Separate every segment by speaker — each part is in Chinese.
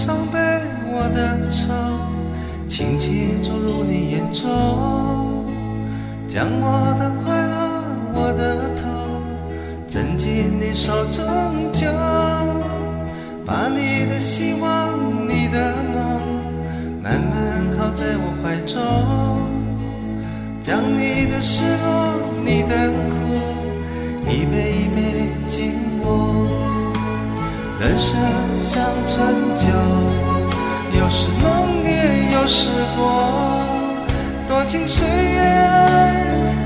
Speaker 1: 伤悲，我的愁，轻轻注入你眼中，将我的快乐，我的痛，挣进你手中就把你的希望，你的梦，慢慢靠在我怀中，将你的失落，你的苦，一杯一杯紧握。人生像春酒，有时浓烈有时薄，多情岁月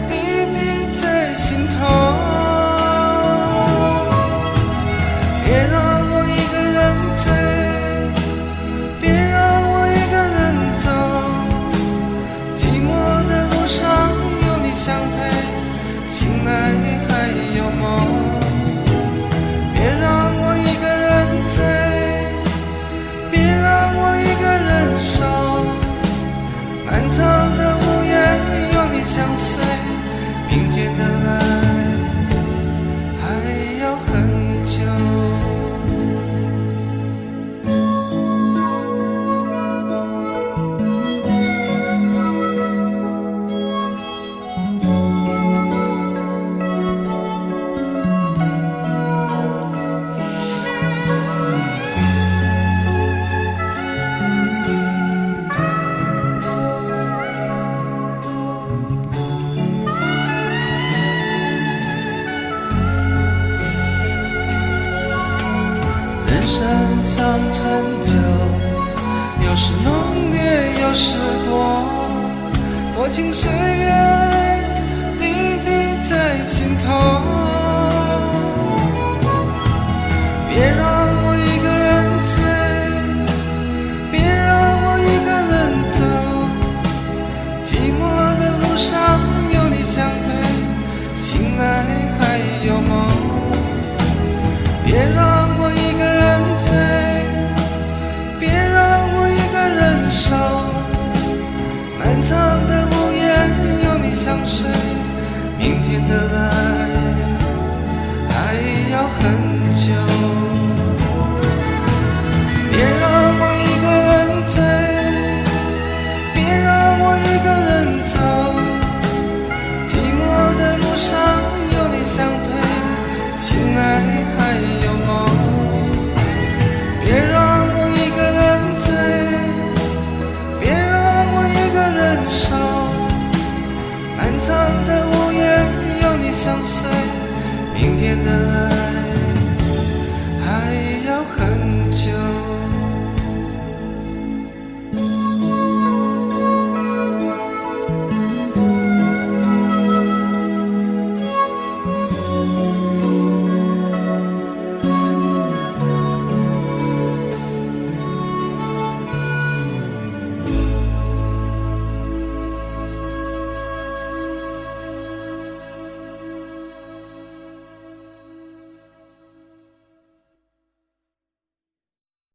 Speaker 1: 滴滴在心头。别让我一个人醉，别让我一个人走，寂寞的路上有你相陪，醒来还有梦。别让我一个人醉，别让我一个人守，漫长的午夜有你相随，明天的爱还要很久。人生像春酒，有时浓烈有时薄，多情岁月滴滴在心头。别让我一个人醉，别让我一个人走，寂寞的路上有你相陪，醒来还有梦。别让我一个人醉，别让我一个人守，漫长的午夜有你相随，明天的爱还要很久。